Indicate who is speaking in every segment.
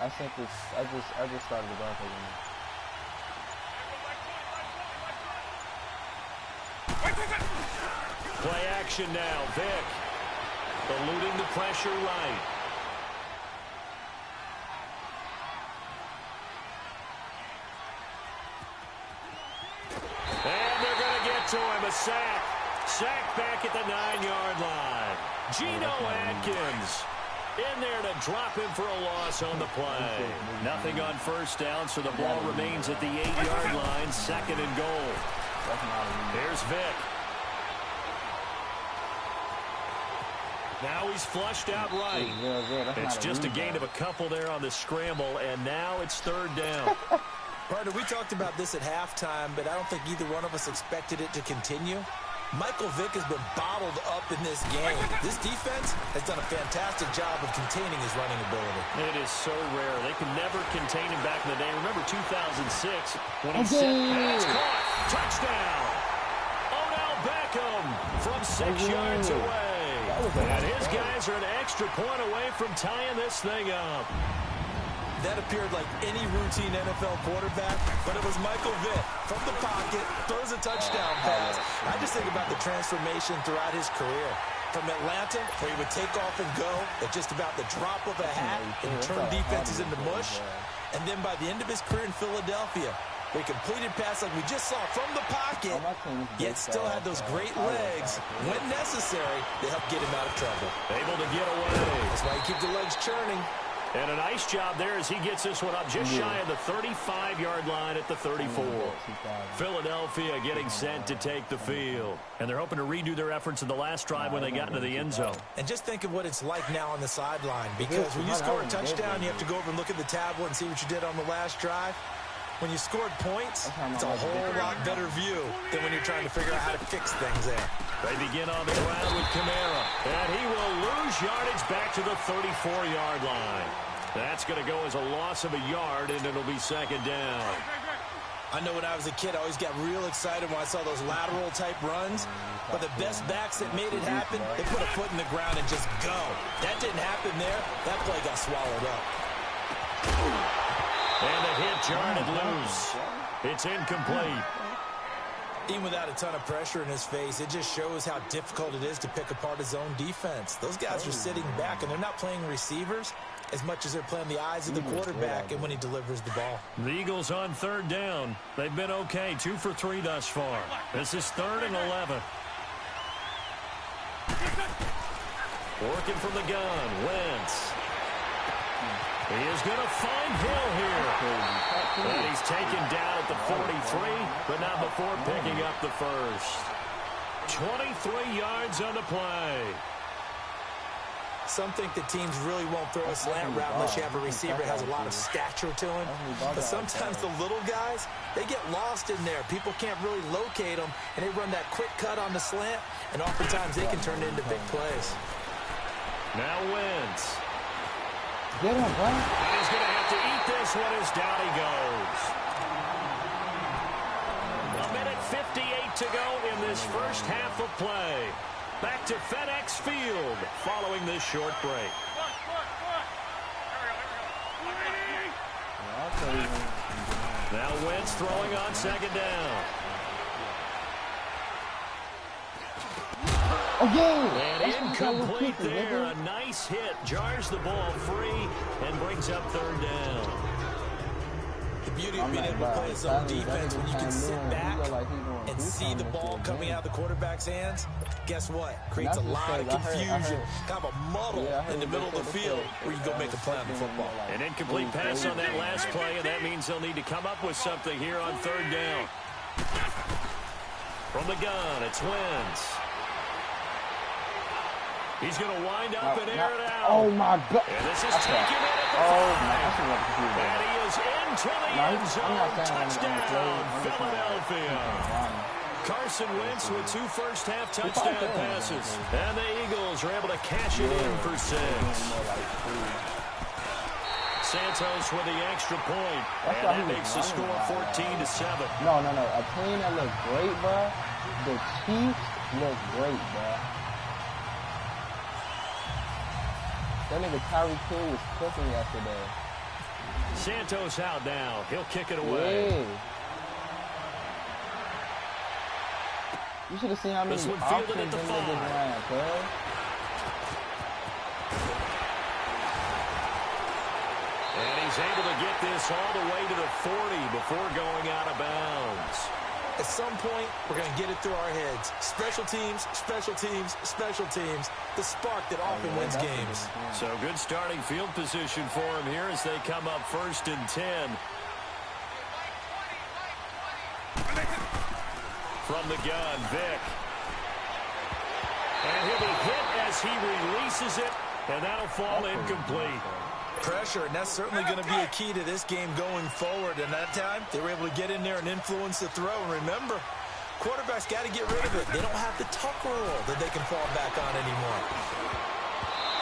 Speaker 1: I sent this. I just started the ball again.
Speaker 2: Play action now. Vic eluding the pressure right. And they're going to get to him. A sack. Sack back at the 9-yard line. Geno Atkins in there to drop him for a loss on the play. Nothing on first down, so the ball remains at the 8-yard line. 2nd and goal. Here's Vic. Now he's flushed out right. It's just a gain of a couple there on the scramble, and now it's 3rd down.
Speaker 3: Partner, we talked about this at halftime, but I don't think either one of us expected it to continue. Michael Vick has been bottled up in this game. This defense has done a fantastic job of containing his running ability.
Speaker 2: It is so rare. They can never contain him back in the day. Remember 2006 when he set pass caught. Touchdown. Odell Beckham from 6 yards away. And his guys are an extra point away from tying this thing up.
Speaker 3: That appeared like any routine NFL quarterback, but it was Michael Vick from the pocket, throws a touchdown pass. I just think about the transformation throughout his career. From Atlanta, where he would take off and go at just about the drop of a hat and turn defenses into mush. And then by the end of his career in Philadelphia, where he completed pass like we just saw from the pocket, yet still had those great legs. When necessary, they help get him out of trouble.
Speaker 2: Able to get away.
Speaker 3: That's why you keep the legs churning.
Speaker 2: And a nice job there as he gets this one up just shy of the 35-yard line at the 34. Philadelphia getting set to take the field. And they're hoping to redo their efforts in the last drive when they got into the end zone.
Speaker 3: And just think of what it's like now on the sideline. Because when you score a touchdown, you have to go over and look at the tablet and see what you did on the last drive. When you scored points, it's a whole lot better view than when you're trying to figure out how to fix things there.
Speaker 2: They begin on the ground with Kamara. And he will lose yardage back to the 34-yard line. That's going to go as a loss of a yard, and it'll be 2nd down.
Speaker 3: I know when I was a kid, I always got real excited when I saw those lateral-type runs. But the best backs that made it happen, they put a foot in the ground and just go. That didn't happen there. That play got swallowed up.
Speaker 2: And the hit jarred it loose. It's incomplete.
Speaker 3: Even without a ton of pressure in his face, it just shows how difficult it is to pick apart his own defense. Those guys are sitting back, and they're not playing receivers as much as they're playing the eyes of the quarterback and when he delivers the ball.
Speaker 2: The Eagles on 3rd down. They've been okay, 2 for 3 thus far. This is 3rd and 11. Working from the gun, Wentz. He is going to find Hill here. And he's taken down at the 43, but not before picking up the first. 23 yards on the play.
Speaker 3: Some think that teams really won't throw a slant route unless you have a receiver that has a lot of stature to him. But sometimes the little guys, they get lost in there. People can't really locate them, and they run that quick cut on the slant, and oftentimes they can turn it into big plays.
Speaker 2: Now Wentz.
Speaker 1: Get him, bro.
Speaker 2: And he's going to have to eat this one as down he goes. 1:58 to go in this first half of play. Back to FedEx Field following this short break. Now Wentz throwing on 2nd down. And incomplete there. A nice hit. Jars the ball free and brings up 3rd down.
Speaker 3: The beauty of being able to play his own defense when you can sit back and see the ball coming out of the quarterback's hands, guess what? Creates a lot of confusion, kind of a muddle in the middle of the field where you go make a play on the football.
Speaker 2: An incomplete pass on that last play, and that means they'll need to come up with something here on 3rd down. From the gun, it's Wentz. He's going to wind up and air it out.
Speaker 1: Oh, my God.
Speaker 2: And this is taken in at the 5. And he is into the end zone. Touchdown, Philadelphia. Carson Wentz with 2 first-half touchdown passes. And the Eagles are able to cash it in for 6. Santos with the extra point. And that makes the score 14-7.
Speaker 1: No. A team that looks great, bro. The Chiefs look great, bro. That nigga Tyreek Hill was cooking yesterday.
Speaker 2: Santos out now. He'll kick it away.
Speaker 1: Yeah. You should have seen how many
Speaker 2: This one
Speaker 1: options
Speaker 2: fielded at the
Speaker 1: in
Speaker 2: 5.
Speaker 1: this round, bro.
Speaker 2: And he's able to get this all the way to the 40 before going out of bounds.
Speaker 3: At some point, we're going to get it through our heads. Special teams, special teams, special teams. The spark that often wins games.
Speaker 2: So good starting field position for him here as they come up 1st and 10. From the gun, Vic. And he'll be hit as he releases it, and that'll fall incomplete.
Speaker 3: Pressure, and that's certainly going to be a key to this game going forward. And that time, they were able to get in there and influence the throw. And remember, quarterbacks got to get rid of it. They don't have the tuck rule that they can fall back on anymore.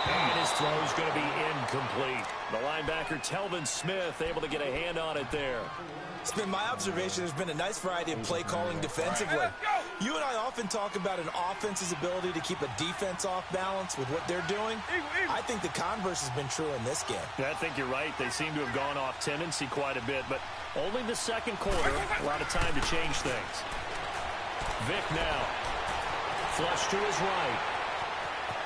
Speaker 2: And his throw is going to be incomplete. The linebacker, Telvin Smith, able to get a hand on it there.
Speaker 3: It's been my observation there's been a nice variety of play calling defensively. You and I often talk about an offense's ability to keep a defense off balance with what they're doing. I think the converse has been true in this game.
Speaker 2: Yeah, I think you're right. They seem to have gone off tendency quite a bit, but only the second quarter, a lot of time to change things. Vic now. Flush to his right.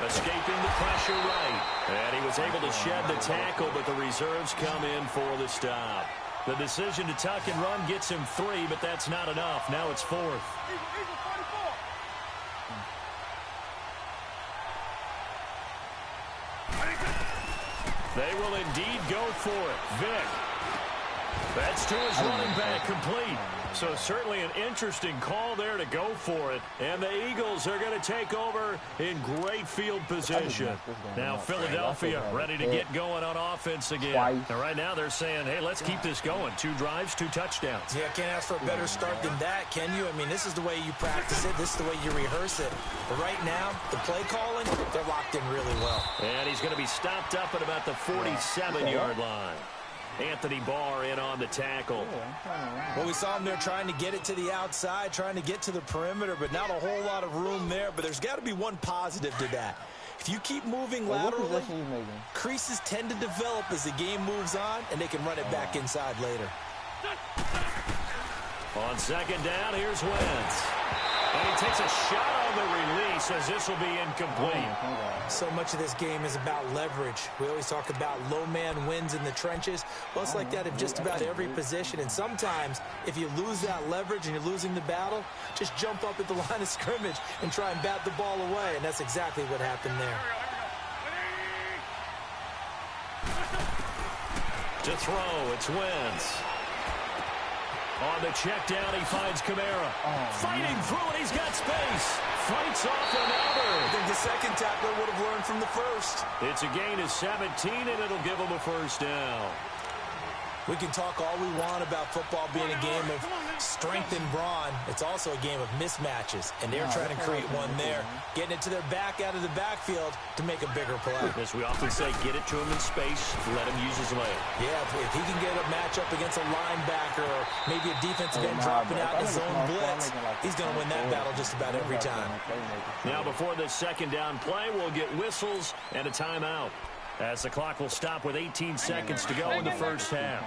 Speaker 2: Escaping the pressure right. And he was able to shed the tackle, but the reserves come in for the stop. The decision to tuck and run gets him 3, but that's not enough. Now it's 4th. They will indeed go for it. Vic. That's to his running back, complete. So certainly an interesting call there to go for it. And the Eagles are going to take over in great field position. Now Philadelphia ready to get going on offense again. And right now they're saying, hey, let's keep this going. 2 drives, 2 touchdowns.
Speaker 3: Yeah, can't ask for a better start than that, can you? I mean, this is the way you practice it. This is the way you rehearse it. But right now, the play calling, they're locked in really well.
Speaker 2: And he's going to be stopped up at about the 47-yard line. Anthony Barr in on the tackle.
Speaker 3: Well, we saw him there trying to get it to the outside, trying to get to the perimeter, but not a whole lot of room there. But there's got to be one positive to that. If you keep moving laterally, creases tend to develop as the game moves on, and they can run it back inside later.
Speaker 2: On second down, here's Wentz. And he takes a shot on the release as this will be incomplete.
Speaker 3: So much of this game is about leverage. We always talk about low man wins in the trenches. Well, it's like that in just about every position. And sometimes, if you lose that leverage and you're losing the battle, just jump up at the line of scrimmage and try and bat the ball away. And that's exactly what happened there.
Speaker 2: To throw, it's Wentz. On the check down, he finds Kamara. Fighting through it, he's got space. Fights off another.
Speaker 3: I think the second tackler would have learned from the first.
Speaker 2: It's a gain of 17, and it'll give him a first down.
Speaker 3: We can talk all we want about football being a game of strength and brawn. It's also a game of mismatches, and they're trying to create one there, getting it to their back out of the backfield to make a bigger play.
Speaker 2: As we often say, get it to him in space, let him use his leg.
Speaker 3: Yeah, if he can get a matchup against a linebacker or maybe a defensive end dropping out in his own blitz, he's going to win that battle just about every time.
Speaker 2: Now, before this second down play, we'll get whistles and a timeout, as the clock will stop with 18 seconds to go in the first half.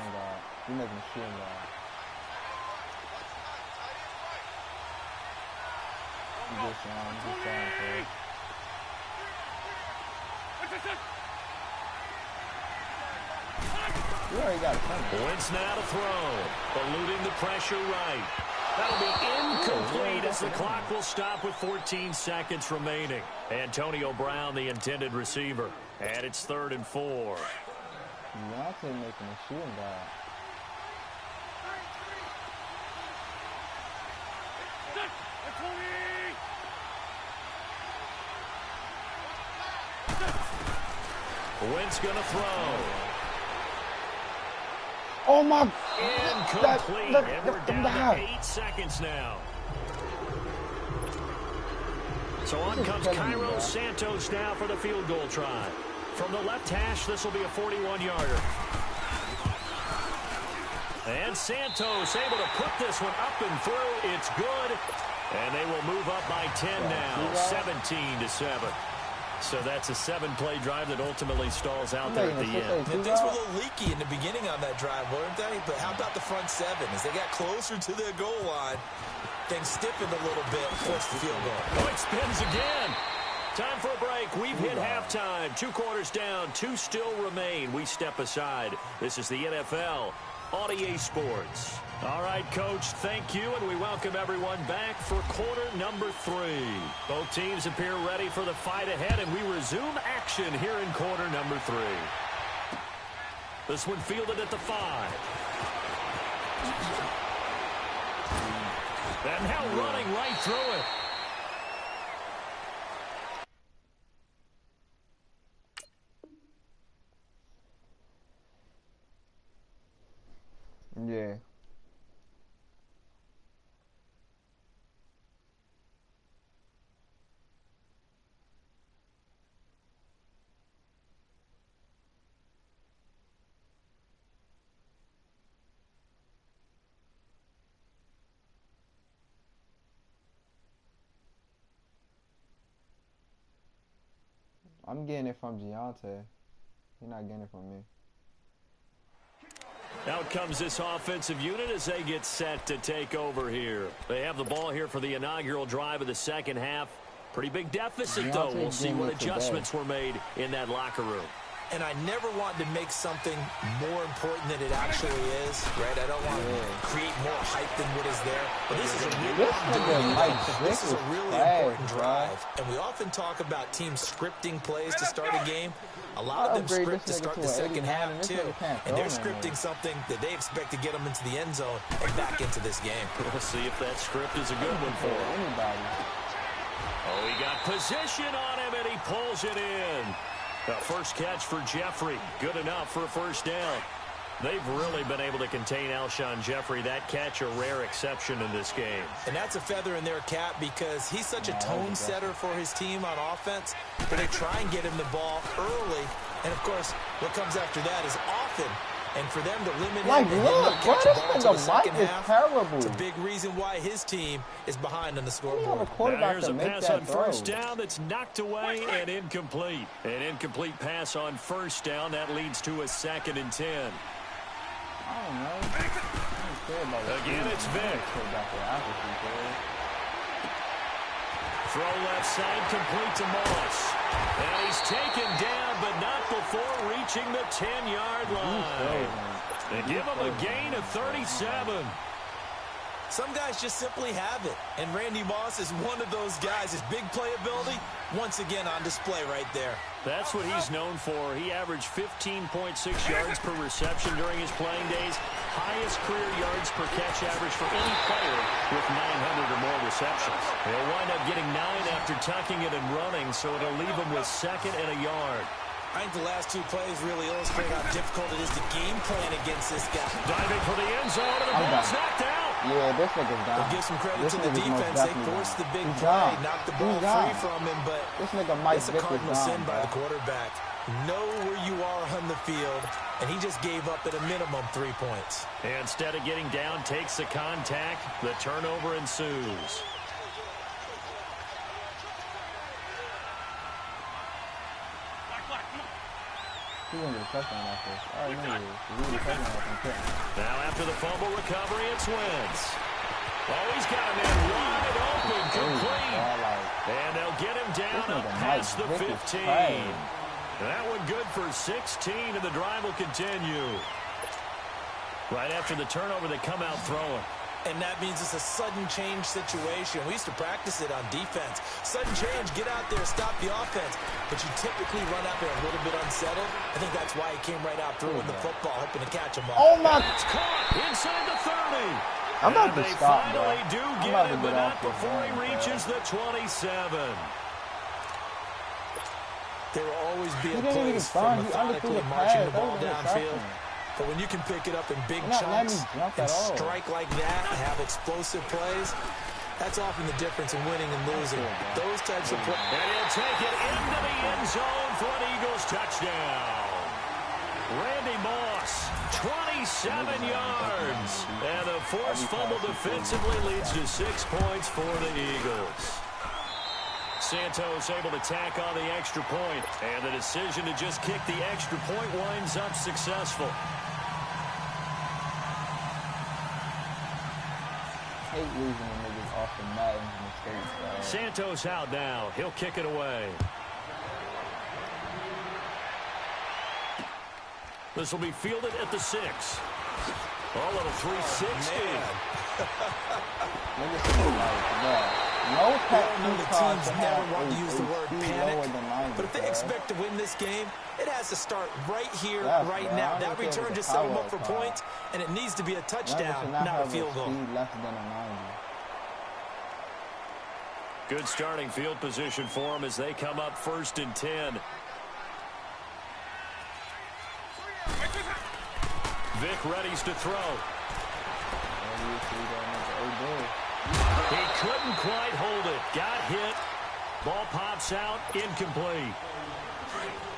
Speaker 2: Wentz now to throw, eluding the pressure right. That'll be incomplete as the clock will stop with 14 seconds remaining. Antonio Brown, the intended receiver. And it's 3rd and 4.
Speaker 1: Making a shooting guard.
Speaker 2: Wentz gonna throw.
Speaker 1: Oh my!
Speaker 2: Incomplete. And we're down to 8 seconds now. So on comes Cairo Santos now for the field goal try. From the left hash, this will be a 41-yarder. And Santos able to put this one up and through. It's good. And they will move up by 10 now, 17-7. So that's a 7-play drive that ultimately stalls out there at the end.
Speaker 3: And things were a little leaky in the beginning on that drive, weren't they? But how about the front 7? As they got closer to their goal line, things stiffened a little bit, forced the field goal.
Speaker 2: Oh, it spins again. Time for a break. We've hit halftime. 2 quarters down. 2 still remain. We step aside. This is the NFL on EA Sports. All right, Coach, thank you, and we welcome everyone back for quarter number 3. Both teams appear ready for the fight ahead, and we resume action here in quarter number 3. This one fielded at the 5. And now running right through it.
Speaker 1: Yeah. I'm getting it from Giante. You're not getting it from me.
Speaker 2: Out comes this offensive unit as they get set to take over here. They have the ball here for the inaugural drive of the second half. Pretty big deficit, though. We'll see what adjustments were made in that locker room.
Speaker 3: And I never want to make something more important than it actually is, right? I don't want to create more hype than what is there. But this is a really important drive. And we often talk about teams scripting plays to start a game. A lot of them script to start the second half, too. And they're scripting something that they expect to get them into the end zone and back into this game.
Speaker 2: We'll see if that script is a good one for him. Oh, he got position on him, and he pulls it in. The first catch for Jeffrey. Good enough for a first down. They've really been able to contain Alshon Jeffrey. That catch a rare exception in this game.
Speaker 3: And that's a feather in their cap because he's such a tone setter for his team on offense. But they try and get him the ball early. And, of course, what comes after that is often. And for them to limit him and not catch a ball to the second half, it's a big reason why his team is behind on the scoreboard.
Speaker 2: Now here's a pass on first down that's knocked away and incomplete. An incomplete pass on first down. That leads to a 2nd and 10.
Speaker 1: I don't know.
Speaker 2: Again, it's Vic. Throw left side, complete to Moss. And he's taken down, but not before reaching the 10-yard line. They give him a gain of 37.
Speaker 3: Some guys just simply have it. And Randy Moss is one of those guys. His big playability, once again on display right there.
Speaker 2: That's what he's known for. He averaged 15.6 yards per reception during his playing days. Highest career yards per catch average for any player with 900 or more receptions. He'll wind up getting 9 after tucking it and running, so it'll leave him with 2nd and a yard.
Speaker 3: I think the last 2 plays really illustrate how difficult it is to game plan against this guy.
Speaker 2: Diving for the end zone, and the ball's knocked out.
Speaker 1: Yeah, this nigga's down.
Speaker 3: We'll give some credit to the defense. They forced the big play, knocked the ball free from him, but it's a cardinal sin by the quarterback. Know where you are on the field, and he just gave up at a minimum 3 points.
Speaker 2: And instead of getting down, takes the contact. The turnover ensues. Now after the fumble recovery, it's Wentz. Oh, he's got him in wide open, complete. And they'll get him down up past the 15. That one good for 16, and the drive will continue. Right after the turnover, they come out throwing.
Speaker 3: And that means it's a sudden change situation. We used to practice it on defense. Sudden change, get out there, stop the offense. But you typically run out there a little bit unsettled. I think that's why he came right out throwing the football, hoping to catch him all.
Speaker 1: Oh, my.
Speaker 2: It's caught inside the 30.
Speaker 1: I'm about to stop,
Speaker 2: bro. They finally do get him, but not before he reaches the 27.
Speaker 3: There will always be a place for methodically marching the ball downfield. But when you can pick it up in big chunks and strike like that and have explosive plays, that's often the difference in winning and losing. Those types of plays.
Speaker 2: And he'll take it into the end zone for an Eagles touchdown. Randy Moss, 27 yards. And the forced fumble defensively leads to 6 points for the Eagles. Santos able to tack on the extra point, and the decision to just kick the extra point winds up successful.
Speaker 1: Hate losing the niggas off the Madden's mistakes, bro.
Speaker 2: Santos out now. He'll kick it away. This will be fielded at the 6. Oh, little 360.
Speaker 1: Niggas feel like, yeah. No
Speaker 3: the teams never want to use the word panic, but if they expect to win this game, it has to start right here, right now. That return just set them up for points, and it needs to be a touchdown, not a field goal.
Speaker 1: Less than a 90.
Speaker 2: Good starting field position for them as they come up 1st and 10. Vic readies to throw. He couldn't quite hold it. Got hit. Ball pops out. Incomplete.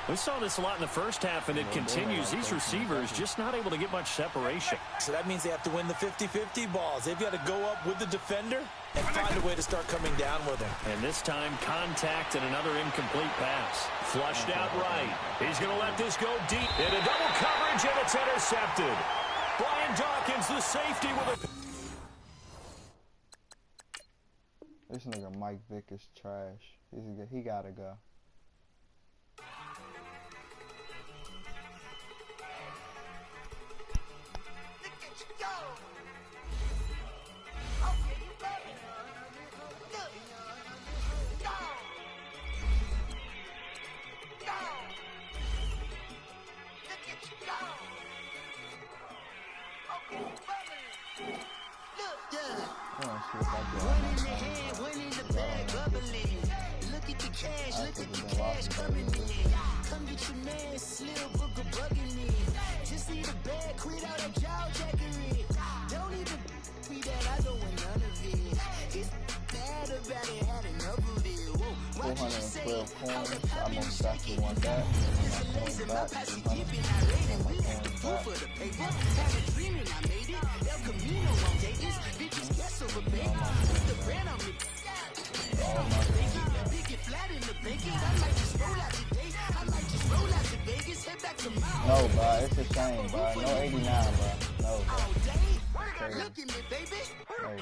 Speaker 2: We saw this a lot in the first half, and it continues. These receivers just not able to get much separation.
Speaker 3: So that means they have to win the 50-50 balls. They've got to go up with the defender and find a way to start coming down with him.
Speaker 2: And this time, contact and another incomplete pass. Flushed out right. He's going to let this go deep into double coverage, and it's intercepted. Brian Dawkins, the safety, with a...
Speaker 1: This nigga Mike Vick is trash. He gotta go.
Speaker 4: Come get your man, Slim Booker bugging me. Just need a bag, quit all that jaw jackery. Don't even be that, I don't want none of it. He's mad about it, had enough of it. Whoa, why did you say, how the pop you shaking? You got this lazy, my posse dipping, I rate it. We had the proof for the paper. Had a dream and I made it. El Camino on Vegas. Bitches guess over bacon. Put the bread on me. Big it flat in the bacon. I might just roll out today. I might just roll out to Vegas. Head back to my
Speaker 1: No, bro. It's a shame, bro. No 89, bro. No, bro.
Speaker 4: Look at me, baby.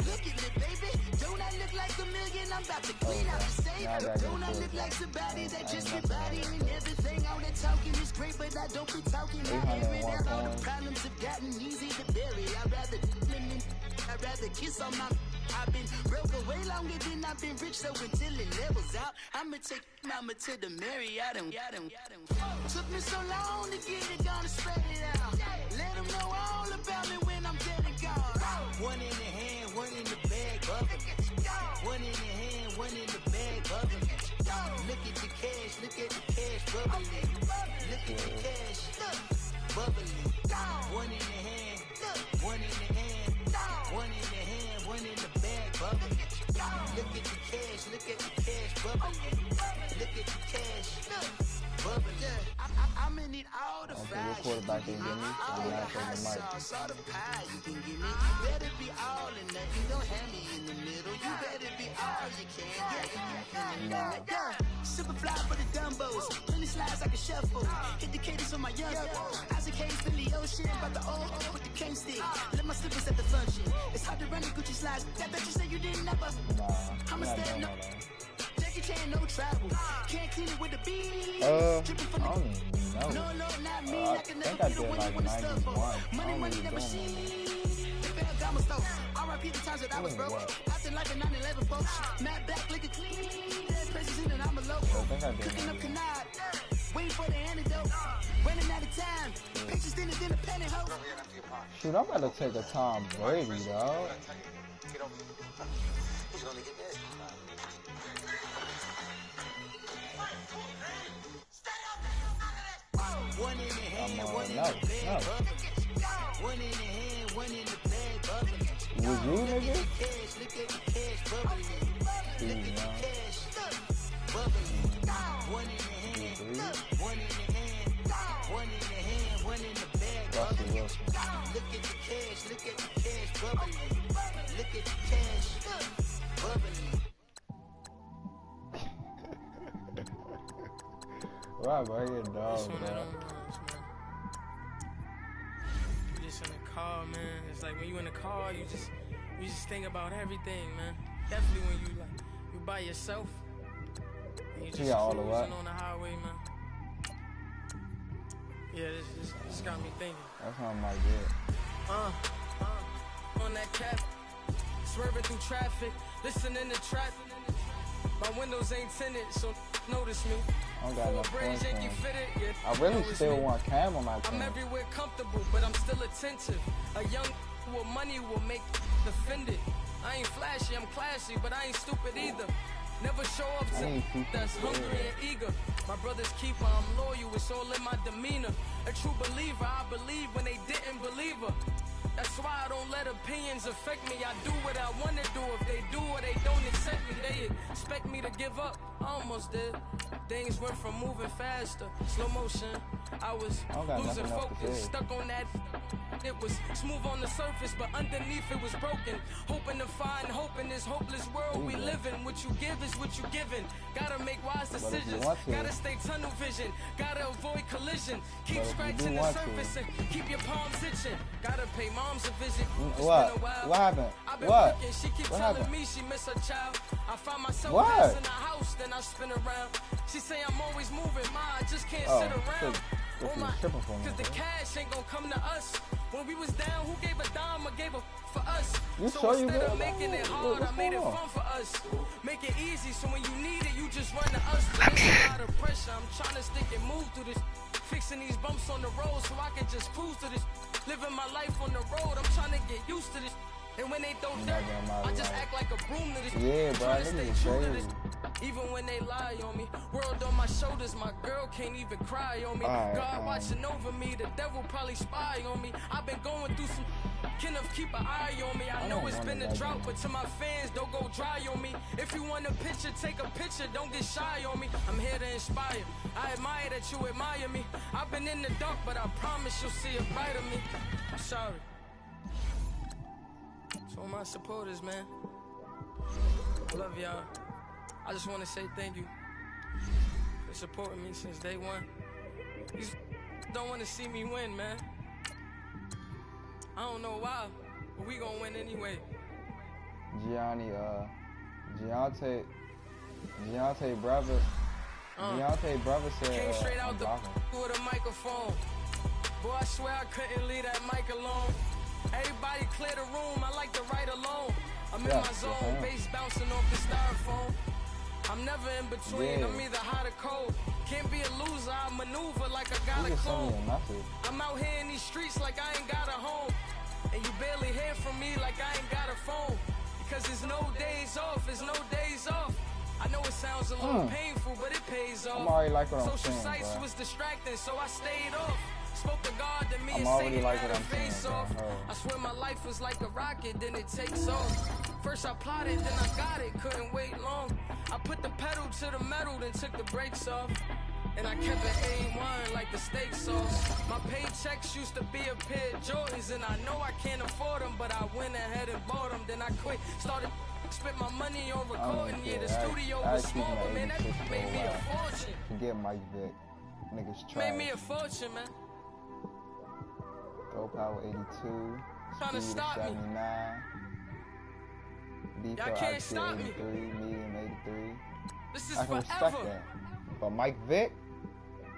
Speaker 4: Look at me, baby. Don't I look like a million? I'm about to clean out the safe. Don't I look like somebody that just be bodying everything? All that talking is great, but I don't be talking. I hear it out. All the problems have gotten easy to bury. I'd rather kiss on my... I've been broke away longer than I've been rich, so until it levels out, I'ma take mama to the Marriott and took me so long to get it, gonna spread it out. Let them know all about me when I'm dead and gone. One in the hand, one in the bag, bubbling. One in the hand, one in the bag, bubbling. Look at the cash, bubbling. Look at the cash, bubbling. One in the hand, one in the hand, one in the hand, one in the bag, bubbling. Look at the cash, bubbling. Look at the cash, bubbling. I'm gonna need all the fries.
Speaker 1: Quarterback can give me. I'm not taking the mic.
Speaker 4: All the pie you can give me. Better be all in nothing. Don't have me in the middle. You better be all you can. Yeah. Super fly for the Dumbos. Plenty slides like a shuffle. Hit the cadence on my young. Isaac Hayes, Billy Ocean. About the old with the cane stick. Let my slippers at the function. It's hard to run the Gucci slides. That bet you say you didn't never. I'ma stand up. Jackie Chan, no travel. Can't clean it with the beat.
Speaker 1: I don't even know.
Speaker 4: No, not me.
Speaker 1: I think I did like 91.
Speaker 4: Money never seen. R.I.P. the times that I was broke. Acting like a 9/11 folks. Matt Black, liquor clean. Dead president and I'm a local. Cooking up canard. Waiting for the antidote. Running out of time. Pictures thinner than a pantyhose.
Speaker 1: Shoot, I'm about to take a Tom Brady, dog.
Speaker 4: He's gonna get this. One in the hand, one in the bag, one in the hand, one in the bag, bubbling.
Speaker 1: Was you, nigga?
Speaker 4: Look at the cash, bubbling. Look at the cash, bubbling. One in the hand, one in the hand, one in the hand, one in the bag, bubbling. Look at the cash, bubbling. Look at the cash, bubbling.
Speaker 1: Bro, bro, you're a dog,
Speaker 5: This one
Speaker 1: bro.
Speaker 5: I don't know, man. You just in the car, man. It's like when you in the car, you just think about everything, man. Definitely when you by yourself. And you just
Speaker 1: all the
Speaker 5: cruising
Speaker 1: what?
Speaker 5: on the highway, man. Yeah, this got me thinking.
Speaker 1: That's something I did.
Speaker 5: On that cap, swerving through traffic, listening to trap. My windows ain't tinted, so notice me.
Speaker 1: I don't got
Speaker 5: Full
Speaker 1: enough
Speaker 5: braids,
Speaker 1: points,
Speaker 5: Yankee
Speaker 1: man.
Speaker 5: fitted, yeah,
Speaker 1: I really
Speaker 5: notice
Speaker 1: still
Speaker 5: me.
Speaker 1: want Cam on my
Speaker 5: I'm
Speaker 1: team.
Speaker 5: everywhere comfortable, but I'm still attentive. A young with money will make offended. I ain't flashy, I'm classy, but I ain't stupid either. Never show up to that's hungry and eager. My brother's keeper, I'm loyal, it's all in my demeanor. A true believer, I believe when they didn't believe her. That's why I don't let opinions affect me. I do what I want to do. If they do or they don't accept me, they expect me to give up. I almost did. Things went from moving faster, slow motion. I was losing focus, stuck on that. It was smooth on the surface, but underneath it was broken. Hoping to find hope in this hopeless world we live in. What you give is what you given. Gotta make wise decisions. Gotta stay tunnel vision. Gotta avoid collision. Keep scratching the surface and keep your palms itching. Gotta pay mom's a visit.
Speaker 1: What? What happened?
Speaker 5: I've been
Speaker 1: What?
Speaker 5: working. She keep
Speaker 1: What
Speaker 5: telling
Speaker 1: happened?
Speaker 5: me she miss her child. I find myself
Speaker 1: What?
Speaker 5: passing the house, then I spin around. She say I'm always moving. Ma, I just can't sit around.
Speaker 1: This is tripping for me.
Speaker 5: Cause the cash ain't gonna come to us. When we was down, who gave a dime or gave a for us?
Speaker 1: You
Speaker 5: so
Speaker 1: sure you
Speaker 5: instead
Speaker 1: good?
Speaker 5: of making it hard,
Speaker 1: What's
Speaker 5: I made it
Speaker 1: going on?
Speaker 5: fun for us. Make it easy, so when you need it, you just run to us. But there's a lot of pressure. I'm trying to stick and move through this. Fixing these bumps on the road so I can just cruise to this. Living my life on the road, I'm trying to get used to this. And when they throw dirt, I just act like a broom to this.
Speaker 1: Yeah, bro,
Speaker 5: Trying to stay
Speaker 1: niggas
Speaker 5: true to
Speaker 1: crazy.
Speaker 5: this. Even when they lie on me, world on my shoulders, my girl can't even cry on me. God watching over me, the devil probably spy on me. I've been going through some, can of keep an eye on me. I know it's been a drought, but to my fans, don't go dry on me. If you want a picture, take a picture, don't get shy on me. I'm here to inspire, I admire that you admire me. I've been in the dark, but I promise you'll see a bright of me. I'm sorry. So my supporters, man, I love y'all. I just want to say thank you for supporting me since day one. You don't want to see me win, man. I don't know why, but we gonna win anyway.
Speaker 1: Deontay brother said
Speaker 5: Came straight out
Speaker 1: I'm
Speaker 5: the
Speaker 1: blocking.
Speaker 5: with a microphone. Boy, I swear I couldn't leave that mic alone. Everybody clear the room, I like to write alone. I'm in my zone, bass bouncing off the styrofoam. I'm never in between, I'm either hot or cold. Can't be a loser, I maneuver like I got a clone. I'm out here in these streets like I ain't got a home. And you barely hear from me like I ain't got a phone. Because there's no days off, there's no days off. I know it sounds a little painful, but it pays off.
Speaker 1: I'm already like what I'm
Speaker 5: Social
Speaker 1: saying,
Speaker 5: sites
Speaker 1: bro.
Speaker 5: was distracting, so I stayed off. Spoke to God, then me
Speaker 1: I'm
Speaker 5: and
Speaker 1: already
Speaker 5: Satan
Speaker 1: like
Speaker 5: had
Speaker 1: what
Speaker 5: a
Speaker 1: I'm saying,
Speaker 5: face
Speaker 1: bro.
Speaker 5: off. I swear my life was like a rocket, then it takes off. First I plotted, then I got it, couldn't wait long. I put the pedal to the metal, then took the brakes off. And I kept it A1 like the steak sauce. My paychecks used to be a pair of Jordans, and I know I can't afford them, but I went ahead and bought them. Then I quit, started spent my money on recording. Yeah, the studio was small, but man, that made me a fortune.
Speaker 1: Forget Mike Vick. Niggas trash.
Speaker 5: Made me a fortune, man.
Speaker 1: Throw power 82.
Speaker 5: Trying to
Speaker 1: Speed
Speaker 5: stop me.
Speaker 1: 79.
Speaker 5: Y'all can't stop me.
Speaker 1: 83. Medium 83.
Speaker 5: This is
Speaker 1: I can respect
Speaker 5: forever.
Speaker 1: that. But Mike Vick?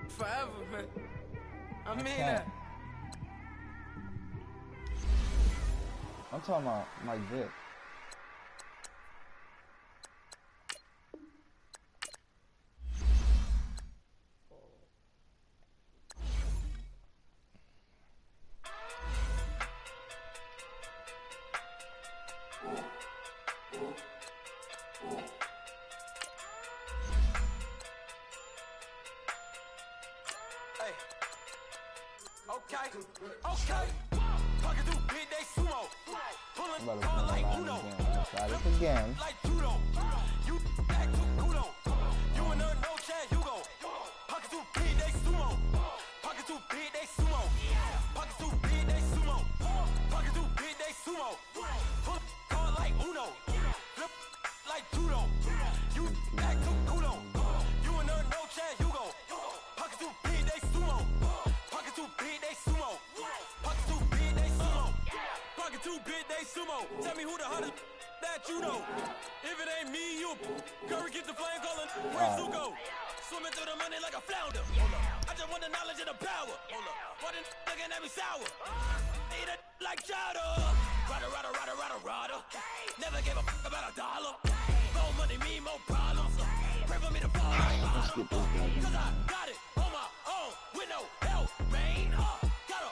Speaker 5: Forever, man. I mean
Speaker 1: can't.
Speaker 5: that.
Speaker 1: I'm talking about Mike Vick.
Speaker 3: Okay. Talking to big day sumo. Pulling
Speaker 1: I'm about to
Speaker 3: on like
Speaker 1: put
Speaker 3: Uno.
Speaker 1: my try this again.
Speaker 3: Like judo. You back to kudo. You in there, no chance, you go. Pocket too big, they sumo. Pocket too big, they sumo. Pocket too big, they sumo. Pocket too big, they sumo. Pull on like Uno. Flip like judo. You back to kudo. You in there, no chance, you go. 2 bit they sumo. Tell me who the hundred that you know. If it ain't me, you. Curry keep the flame calling. Prince Zuko. Swimming through the money like a flounder. I just want the knowledge and the power. What in looking at me sour? Eat it like chowder. Rada. Never gave a fuck about a dollar. More money, me, more problems. Pray for me to fall. Cause I got it on my own with no help, man. Gotta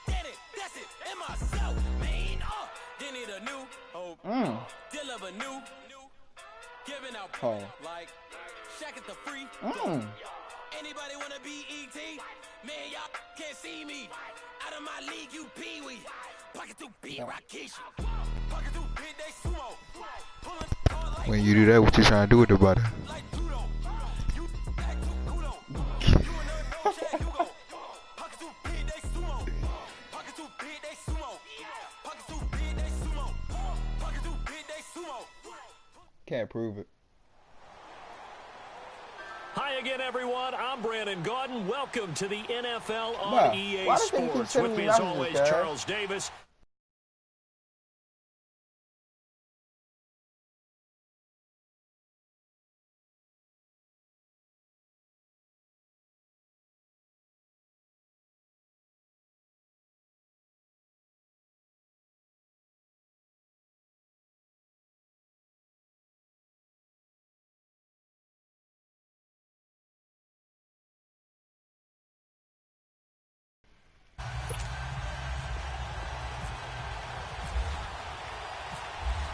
Speaker 3: get it, that's it, in myself, man. They need a new hope. Deliver new. Giving out like Shaq at the free. Anybody wanna be ET? Man, y'all can't see me. Out of my league, you pee-wee. Pocket to beat Rakish. Pocket to beat they sumo.
Speaker 6: When you do that, what you trying to do with the butter? Can't prove it.
Speaker 2: Hi again, everyone. I'm Brandon Gaudin. Welcome to the NFL on EA Sports. With me, as always, Charles Davis.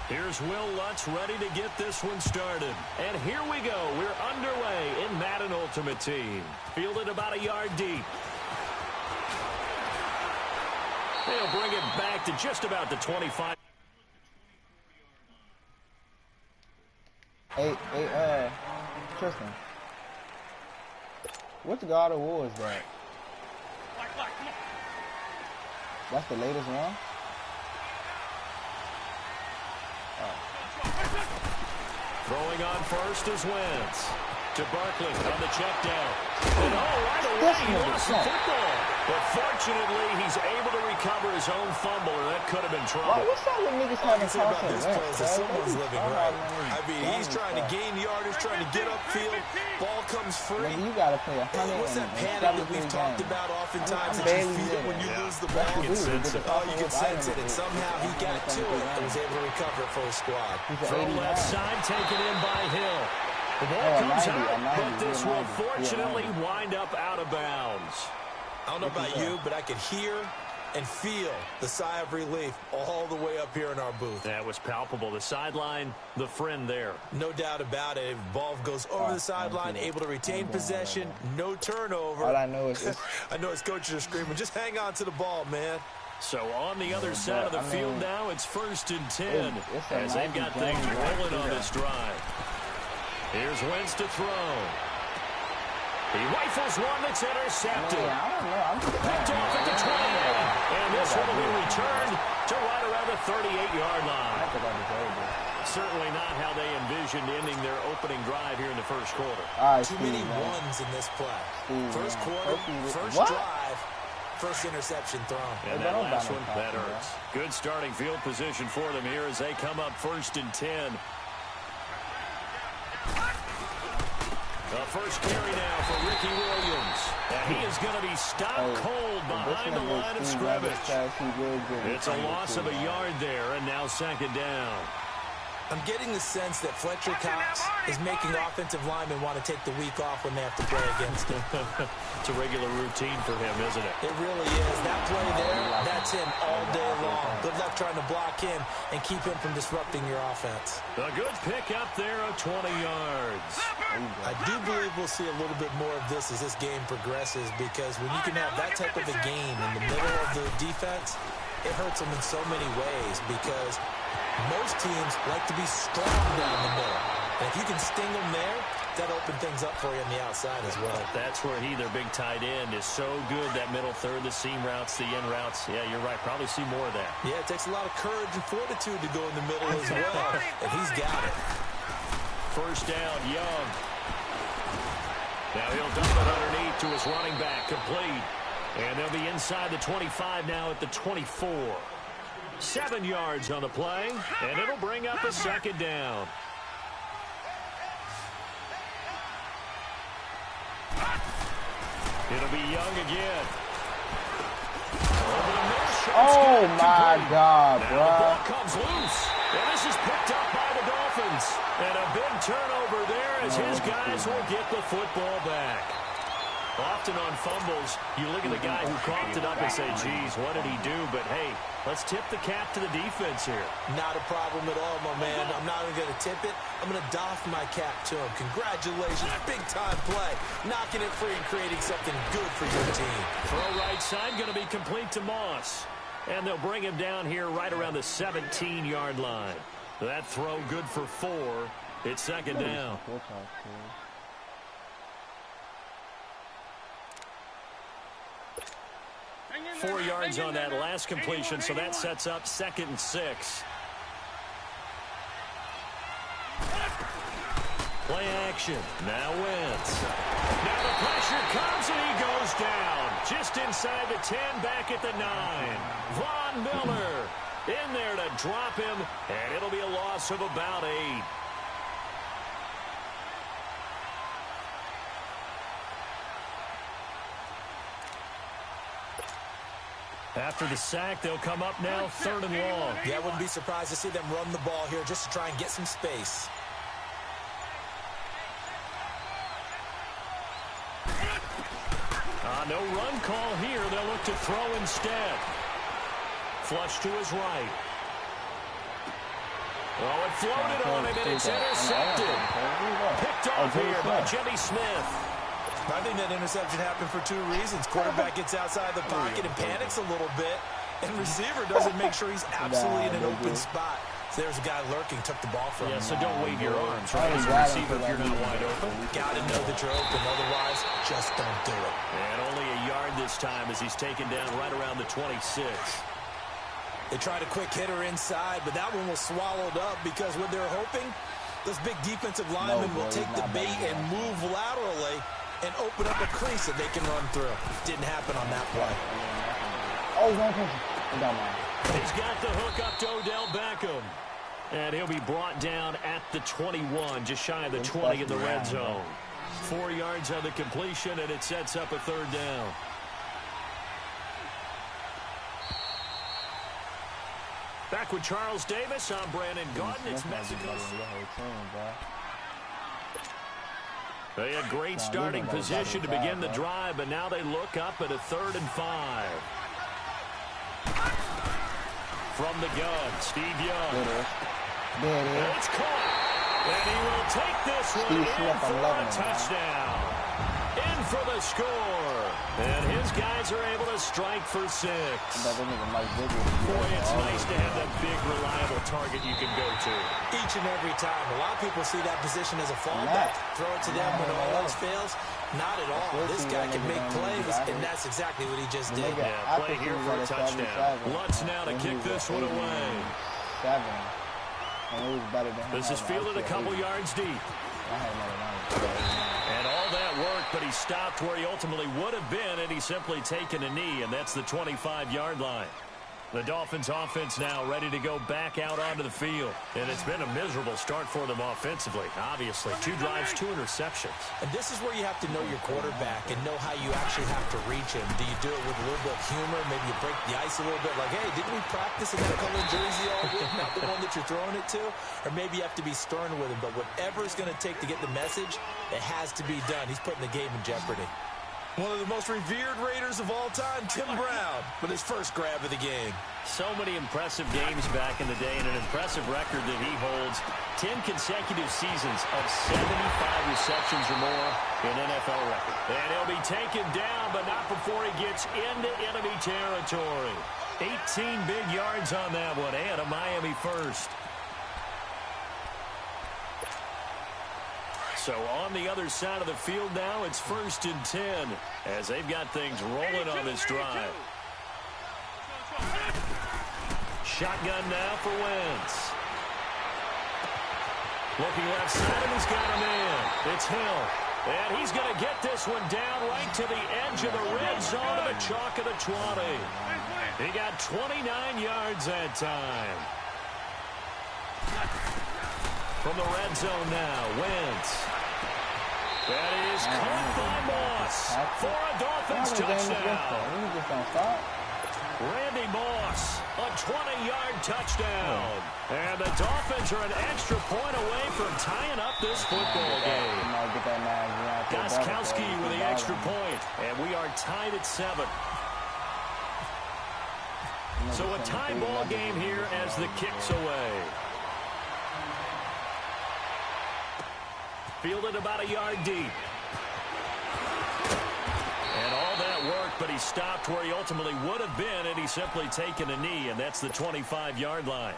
Speaker 2: Here's Will Lutz ready to get this one started. And here we go. We're underway in Madden Ultimate Team. Fielded about a yard deep. They'll bring it back to just about the 25.
Speaker 6: Hey, Tristan. Which God of War is that? That's the latest one?
Speaker 2: Throwing on first is Wentz. To Barkley on the check down. And right away he lost the football. But fortunately, he's able to recover his own fumble, or that could have been trouble.
Speaker 6: What's up with niggas having
Speaker 3: about this play is that someone's living right. I mean, he's trying to gain yardage, trying to get upfield. Ball comes free.
Speaker 6: You gotta play 100.
Speaker 3: What's that panic that we've talked about oftentimes that you feel when you lose the ball?
Speaker 2: You can sense it.
Speaker 3: Oh, you can sense it. And somehow he got to it and was able to recover it for his squad.
Speaker 2: From left side, taken in by Hill. The ball comes out, but this will fortunately wind up out of bounds.
Speaker 3: I don't know about you, but I could hear and feel the sigh of relief all the way up here in our booth.
Speaker 2: That was palpable. The sideline, the friend there.
Speaker 3: No doubt about it. Ball goes over the sideline, able to retain possession, no turnover.
Speaker 6: All I know is
Speaker 3: I know his coaches are screaming, just hang on to the ball, man.
Speaker 2: So on the other side of the field now, it's 1st and 10 as they've got things rolling on this drive. Here's Wentz to throw. He rifles one that's intercepted. Picked off at the 28. And this one will be returned to right around the 38-yard line. Certainly not how they envisioned ending their opening drive here in the first quarter.
Speaker 3: Too many ones in this play. First quarter, first drive, first interception thrown.
Speaker 2: And that last one, that hurts. Good starting field position for them here as they come up 1st and 10. The first carry now for Ricky Williams. And he is going to be stopped cold behind the line of scrimmage. It's a loss of a yard there, and now 2nd down.
Speaker 3: I'm getting the sense that Fletcher Cox is making offensive linemen want to take the week off when they have to play against him.
Speaker 2: It's a regular routine for him, isn't it?
Speaker 3: It really is. That play there, that's him all day long. Good luck trying to block him and keep him from disrupting your offense.
Speaker 2: A good pick up there of 20 yards.
Speaker 3: I do believe we'll see a little bit more of this as this game progresses, because when you can have that type of a game in the middle of the defense, it hurts them in so many ways, because most teams like to be strong down the middle. And if you can sting them there, that opens things up for you on the outside as well.
Speaker 2: That's where their big tight end, is so good, that middle third, the seam routes, the end routes. Yeah, you're right. Probably see more of that.
Speaker 3: Yeah, it takes a lot of courage and fortitude to go in the middle as well. And he's got it.
Speaker 2: First down, Young. Now he'll dump it underneath to his running back, complete. And they'll be inside the 25 now at the 24. 7 yards on the play, and it'll bring up a second down. It'll be Young again.
Speaker 1: Oh my God,
Speaker 2: now
Speaker 1: bro.
Speaker 2: The ball comes loose. And this is picked up by the Dolphins. And a big turnover there as his guys will get the football back. Often on fumbles, you look at the guy who coughed it up and say, geez, what did he do? But, hey, let's tip the cap to the defense here.
Speaker 3: Not a problem at all, my man. I'm not even going to tip it. I'm going to doff my cap to him. Congratulations. Big-time play. Knocking it free and creating something good for your team.
Speaker 2: Throw right side going to be complete to Moss. And they'll bring him down here right around the 17-yard line. That throw good for 4. It's second down. 4 yards on that last completion, so that sets up 2nd and 6. Play action. Now Wentz. Now the pressure comes and he goes down. Just inside the 10, back at the 9. Von Miller in there to drop him, and it'll be a loss of about 8. After the sack, they'll come up now 3rd and long.
Speaker 3: Yeah, I wouldn't be surprised to see them run the ball here just to try and get some space.
Speaker 2: No run call here. They'll look to throw instead. Flush to his right. Oh, it floated on him, and it's intercepted. Picked off here by Jimmy Smith.
Speaker 3: I think that interception happened for 2 reasons. Quarterback gets outside the pocket and panics a little bit, and receiver doesn't make sure he's absolutely in an open spot. So there's a guy lurking, took the ball from him.
Speaker 2: Yeah, so don't wave your arms, right, as a receiver if you're not wide open.
Speaker 3: Got to know that you're open, otherwise just don't do it.
Speaker 2: And only a yard this time as he's taken down right around the 26.
Speaker 3: They tried a quick hitter inside, but that one was swallowed up because what they're hoping, those big defensive linemen will take the bait and move laterally and open up a crease that they can run through. Didn't happen on that play.
Speaker 1: Oh,
Speaker 2: he's got the hook up to Odell Beckham. And he'll be brought down at the 21, just shy of the 20 in the red zone. 4 yards on the completion, and it sets up a 3rd down. Back with Charles Davis, I'm Brandon Gordon. It's Mexico. They had great starting position to begin the drive, but now they look up at a 3rd and 5. From the gun, Steve Young. And it's caught. And he will take this one in for a touchdown. In for the score. And his guys are able to strike for 6. Boy, it's nice to have that big, reliable target you can go to.
Speaker 3: Each and every time. A lot of people see that position as a fallback. Throw it to them when all else fails. Not at all. This guy can make plays, and that's exactly what he just did.
Speaker 2: Yeah, play here for a touchdown. Lutz now to kick this one away. This is fielded a couple yards deep. And all that work, but he stopped where he ultimately would have been, and he's simply taken a knee, and that's the 25-yard line. The Dolphins offense now ready to go back out onto the field. And it's been a miserable start for them offensively, obviously. 2 drives, 2 interceptions.
Speaker 3: And this is where you have to know your quarterback and know how you actually have to reach him. Do you do it with a little bit of humor? Maybe you break the ice a little bit like, hey, didn't we practice in that colored jersey all week? Not the one that you're throwing it to? Or maybe you have to be stern with him. But whatever it's going to take to get the message, it has to be done. He's putting the game in jeopardy. One of the most revered Raiders of all time, Tim Brown, with his first grab of the game.
Speaker 2: So many impressive games back in the day, and an impressive record that he holds. 10 consecutive seasons of 75 receptions or more in NFL record. And he'll be taken down, but not before he gets into enemy territory. 18 big yards on that one, and a Miami first. So on the other side of the field now, it's 1st and 10 as they've got things rolling on this drive. Shotgun now for Wentz. Looking left side, and he's got a man. It's Hill. And he's going to get this one down right to the edge of the red zone of the chalk of the 20. He got 29 yards that time. From the red zone now, Wentz. That is caught by Moss for a Dolphins touchdown. Randy Moss, a 20-yard touchdown. And the Dolphins are an extra point away from tying up this football game. Gostkowski with the extra point, and we are tied at 7. So a tie ball game here as the kick's away. Fielded about a yard deep. And all that worked, but he stopped where he ultimately would have been had he simply taken a knee, and that's the 25-yard line.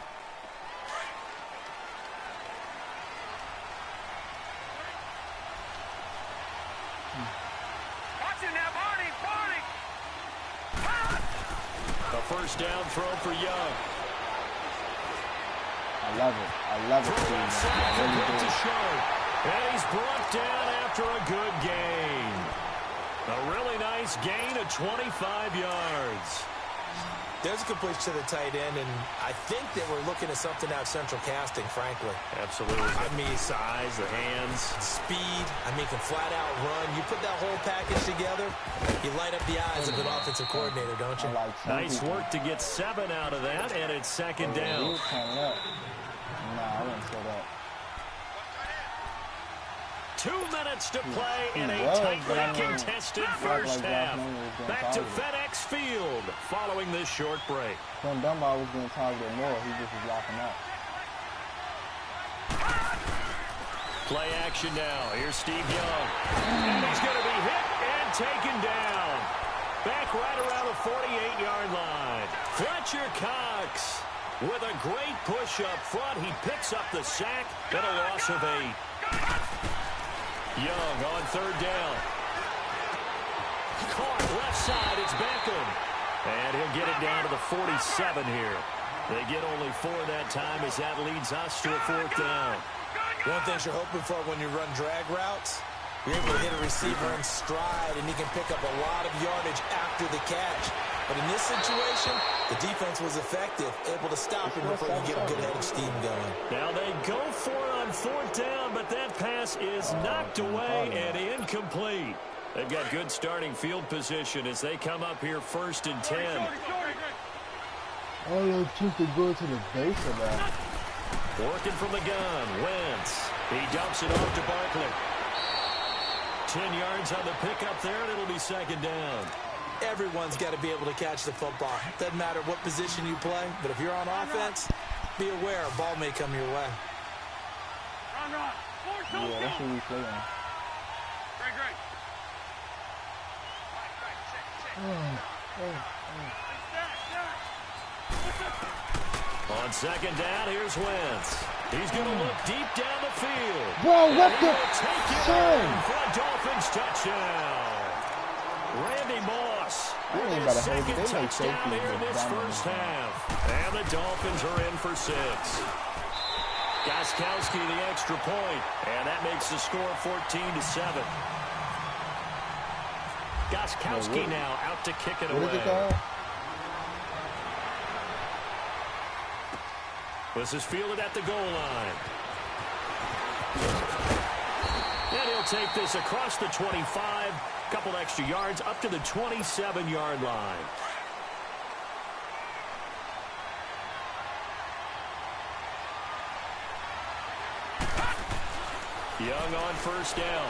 Speaker 2: A first down throw for Young.
Speaker 1: I love it. I love it.
Speaker 2: And he's brought down after a good gain. A really nice gain of 25 yards.
Speaker 3: There's a completion to the tight end, and I think that we're looking at something out central casting, frankly.
Speaker 2: Absolutely. I mean, size, the hands.
Speaker 3: Speed. I mean, can flat out run. You put that whole package together, you light up the eyes of an offensive coordinator, don't you?
Speaker 2: Nice work to get 7 out of that, and it's second down.
Speaker 1: Nah, I wouldn't say that.
Speaker 2: 2 minutes to play in a tightly contested first half. Back to FedEx Field following this short break.
Speaker 1: When Dunbar was getting targeted more, he just was locking up.
Speaker 2: Play action now. Here's Steve Young. And he's going to be hit and taken down. Back right around the 48-yard line. Fletcher Cox with a great push up front. He picks up the sack and a loss of 8. Young on third down. Caught left side. It's Beckham. And he'll get it down to the 47 here. They get only 4 that time as that leads us to a 4th down.
Speaker 3: One thing you're hoping for when you run drag routes, you're able to hit a receiver in stride, and he can pick up a lot of yardage after the catch. But in this situation, the defense was effective, able to stop him before you get a good head of steam going.
Speaker 2: Now they go for it on 4th down, but that pass is knocked away and incomplete. They've got good starting field position as they come up here 1st and 10.
Speaker 1: Oh, you choose to go to the base of that.
Speaker 2: Working from the gun, Wentz. He dumps it off to Barkley. 10 yards on the pickup there, and it'll be second down.
Speaker 3: Everyone's got to be able to catch the football. Doesn't matter what position you play, but if you're on offense, be aware a ball may come your way.
Speaker 1: Yeah, that's what we play on.
Speaker 7: Great.
Speaker 2: On second down, here's Wentz. He's going to look deep down the field.
Speaker 1: Bro, what the?
Speaker 2: For a Dolphins touchdown. Randy Moss with his second touchdown here in this first half. And the Dolphins are in for 6. Gostkowski the extra point, and that makes the score 14-7. Gostkowski now out to kick it away. This is fielded at the goal line. And he'll take this across the 25, couple extra yards up to the 27-yard line. Young on first down.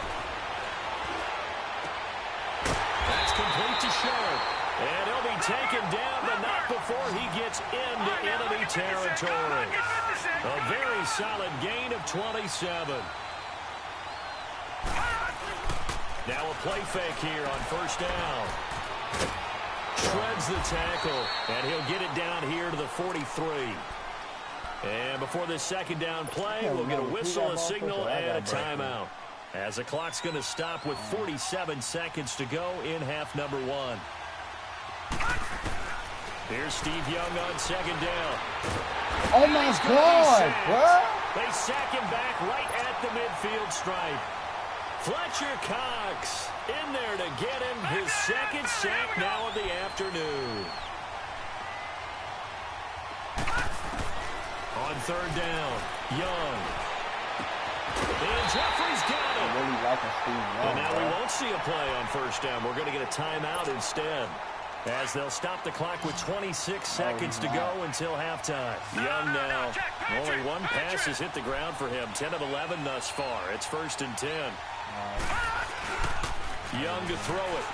Speaker 2: That's complete to Sharp. And he'll be taken down, but not before he gets into enemy territory. A very solid gain of 27. Now a play fake here on first down. Shreds the tackle, and he'll get it down here to the 43. And before this second down play, we'll get a whistle, a signal, and a timeout. As the clock's going to stop with 47 seconds to go in half number 1. Here's Steve Young on second down.
Speaker 1: Oh, my God, bro.
Speaker 2: They sack him back right at the midfield stripe. Fletcher Cox in there to get him his second sack now of the afternoon. third down. Young. And Jeffrey's got it. And now we won't see a play on first down. We're going to get a timeout instead, as they'll stop the clock with 26 seconds to go until halftime. Young now. Only one pass has hit the ground for him. 10 of 11 thus far. It's 1st and 10. Young to throw it.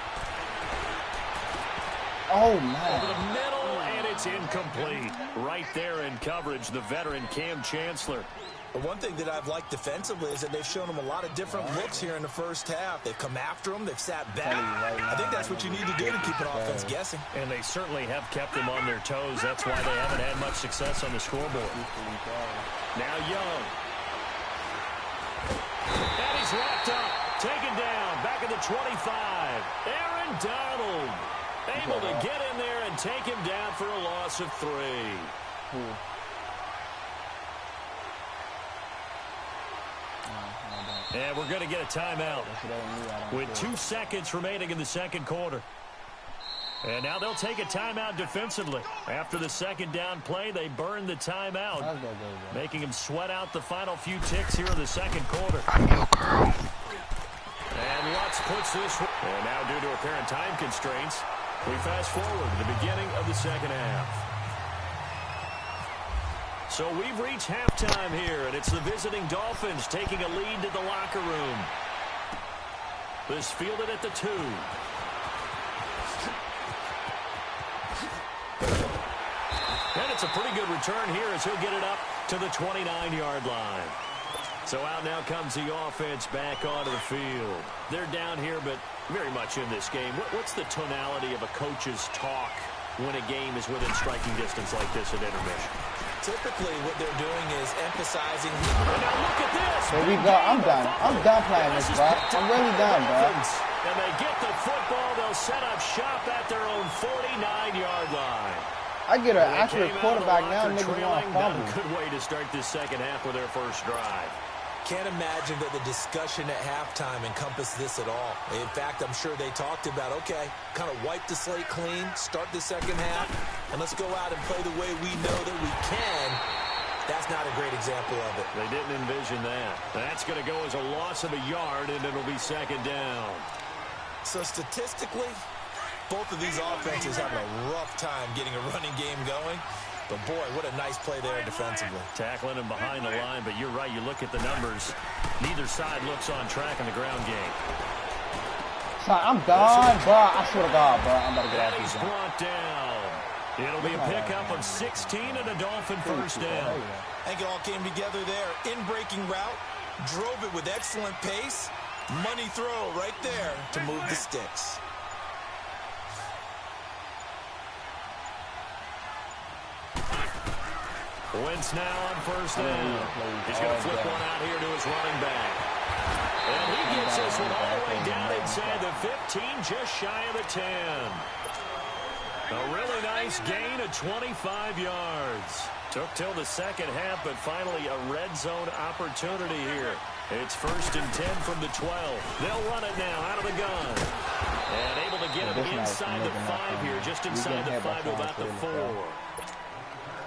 Speaker 1: Oh, man.
Speaker 2: Over the middle, and it's incomplete. Right there in coverage, the veteran Cam Chancellor.
Speaker 3: The one thing that I've liked defensively is that they've shown him a lot of different looks here in the first half. They've come after him. They've sat back. I think that's what you need to do to keep an offense guessing.
Speaker 2: And they certainly have kept them on their toes. That's why they haven't had much success on the scoreboard. Now Young. And he's wrapped up. Taken down. Back at the 25. Aaron Donald. Able to get in there and take him down for a loss of 3. And we're going to get a timeout with 2 seconds remaining in the second quarter. And now they'll take a timeout defensively. After the second down play, they burn the timeout, making him sweat out the final few ticks here in the second quarter.
Speaker 6: I'm your girl.
Speaker 2: And Lutz puts this. And now due to apparent time constraints, we fast forward to the beginning of the second half. So we've reached halftime here, and it's the visiting Dolphins taking a lead to the locker room. This fielded at the 2. And it's a pretty good return here as he'll get it up to the 29-yard line. So out now comes the offense back onto the field. They're down here, but very much in this game. What's the tonality of a coach's talk when a game is within striking distance like this at intermission?
Speaker 3: Typically, what they're doing is emphasizing.
Speaker 2: And now look at this.
Speaker 1: There we go. I'm done. I'm done playing this, bro. I'm really done, bro.
Speaker 2: And they get the football. They'll set up shop at their own 49-yard line.
Speaker 1: I get an accurate quarterback now. Niggas want to fumble.
Speaker 2: Good way to start this second half with their first drive.
Speaker 3: Can't imagine that the discussion at halftime encompassed this at all. In fact, I'm sure they talked about, okay, kind of wipe the slate clean, start the second half, and let's go out and play the way we know that we can. That's not a great example of it.
Speaker 2: They didn't envision that. That's going to go as a loss of a yard, and it'll be second down.
Speaker 3: So statistically, both of these offenses having a rough time getting a running game going. But, boy, what a nice play there defensively.
Speaker 2: Tackling him behind the line, but you're right. You look at the numbers. Neither side looks on track in the ground game.
Speaker 1: Son, I'm done, bro. I swear to God, bro. I'm about to get out of
Speaker 2: He's
Speaker 1: here.
Speaker 2: brought down. It'll be a pickup of 16 and a Dolphin first down.
Speaker 3: I think it all came together there. In-breaking route, drove it with excellent pace. Money throw right there to move the sticks.
Speaker 2: Wentz now on first down. He's going to flip one out here to his running back. And he gets this one all the way down inside the 15, just shy of the 10. A really nice gain of 25 yards. Took till the second half, but finally a red zone opportunity here. It's 1st and 10 from the 12. They'll run it now out of the gun. And able to get him inside the 5 here, just inside the 5 to about the 4.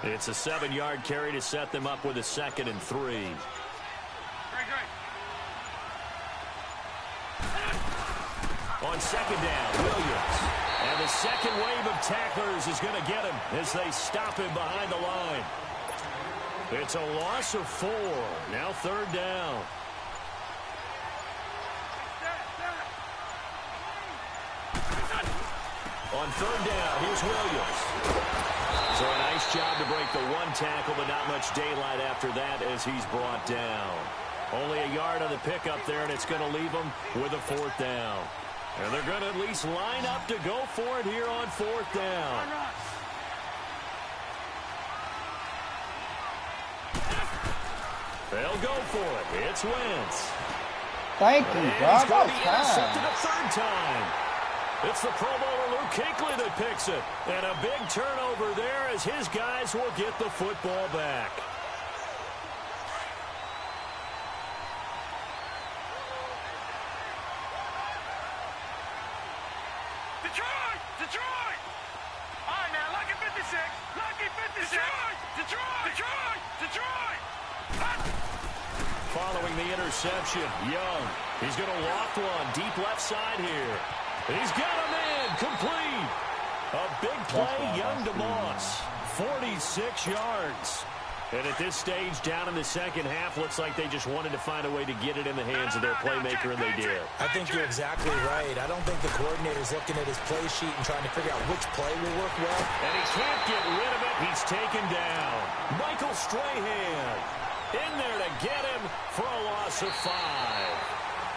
Speaker 2: It's a 7-yard carry to set them up with a 2nd and 3.
Speaker 7: Great.
Speaker 2: On second down, Williams. And the second wave of tacklers is going to get him as they stop him behind the line. It's a loss of 4. Now 3rd down. On 3rd down, here's Williams. So a nice job to break the 1 tackle, but not much daylight after that as he's brought down. Only a yard on the pickup there, and it's going to leave him with a 4th down. And they're going to at least line up to go for it here on 4th down. They'll go for it. It's Wentz.
Speaker 1: Thank you, bro.
Speaker 2: He's going to be intercepted a 3rd time. It's the Pro Bowler Luke Kuechly that picks it. And a big turnover there as his guys will get the football back.
Speaker 7: Detroit! All right, now, lucky 56. Lucky 56. Detroit!
Speaker 2: the interception. Young, he's going to loft one deep left side here. He's got him in, complete. A big play, Young to Moss, 46 yards. And at this stage, down in the second half, looks like they just wanted to find a way to get it in the hands of their playmaker, and they did. I think you're exactly right. I don't think the coordinator's looking at his play sheet and trying to figure out which play will work well. And he can't get rid of it. He's taken down. Michael Strahan in there to get him for a loss of 5.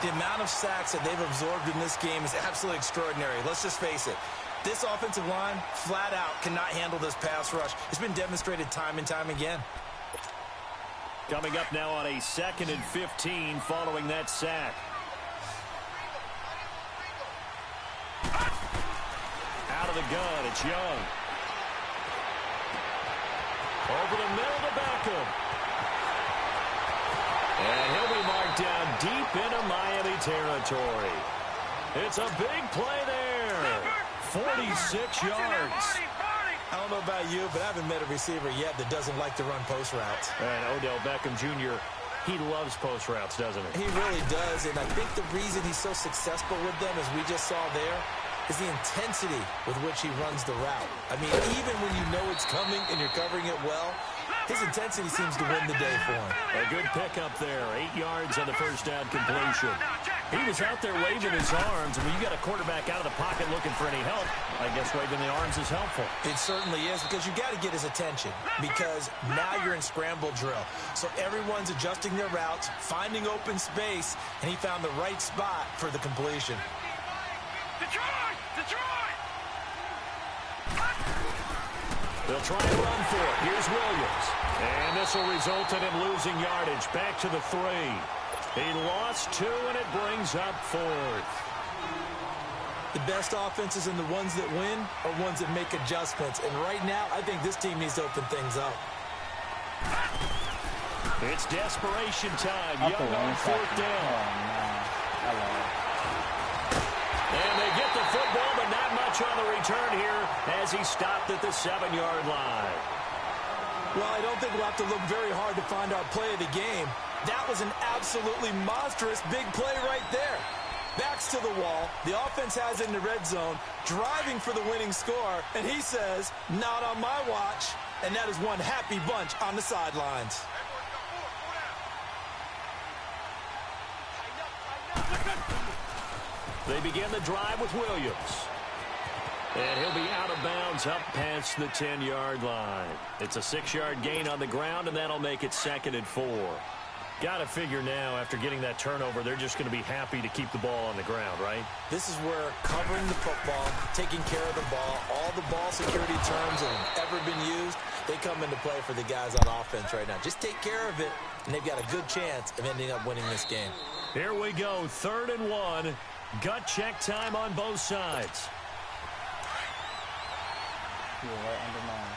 Speaker 2: The amount of sacks that they've absorbed in this game is absolutely extraordinary. Let's just face it. This offensive line, flat out, cannot handle this pass rush. It's been demonstrated time and time again. Coming up now on a 2nd and 15 following that sack. Out of the gun, it's Young. Over the middle to Beckham. And he'll be marked down deep into Miami territory. It's a big play there. 46 yards. I don't know about you, but I haven't met a receiver yet that doesn't like to run post routes. And Odell Beckham Jr., he loves post routes, doesn't he? He really does, and I think the reason he's so successful with them, as we just saw there, is the intensity with which he runs the route. I mean, even when you know it's coming and you're covering it well, his intensity seems to win the day for him. A good pickup there, 8 yards on the first down completion. He was out there waving his arms, and when you got a quarterback out of the pocket looking for any help, I guess waving the arms is helpful. It certainly is, because you got to get his attention, because now you're in scramble drill. So everyone's adjusting their routes, finding open space, and he found the right spot for the completion.
Speaker 7: Detroit! Detroit!
Speaker 2: They'll try to run for it. Here's Williams. And this will result in him losing yardage. Back to the 3. He lost 2, and it brings up 4th.
Speaker 3: The best offenses and the ones that win are ones that make adjustments. And right now, I think this team needs to open things up.
Speaker 2: It's desperation time. Young on 4th down. And they get the football, but not much on the return here as he stopped at the 7-yard line.
Speaker 3: Well, I don't think we'll have to look very hard to find our play of the game. That was an absolutely monstrous big play right there. Backs to the wall. The offense has it in the red zone, driving for the winning score, and he says, not on my watch. And that is one happy bunch on the sidelines.
Speaker 2: They begin the drive with Williams. And he'll be out of bounds up past the 10-yard line. It's a 6-yard gain on the ground, and that'll make it 2nd and 4. Got to figure now, after getting that turnover, they're just going to be happy to keep the ball on the ground, right?
Speaker 3: This is where covering the football, taking care of the ball, all the ball security terms that have ever been used, they come into play for the guys on offense right now. Just take care of it, and they've got a good chance of ending up winning this game.
Speaker 2: Here we go, 3rd and 1. Gut check time on both sides.
Speaker 1: You're right under mine.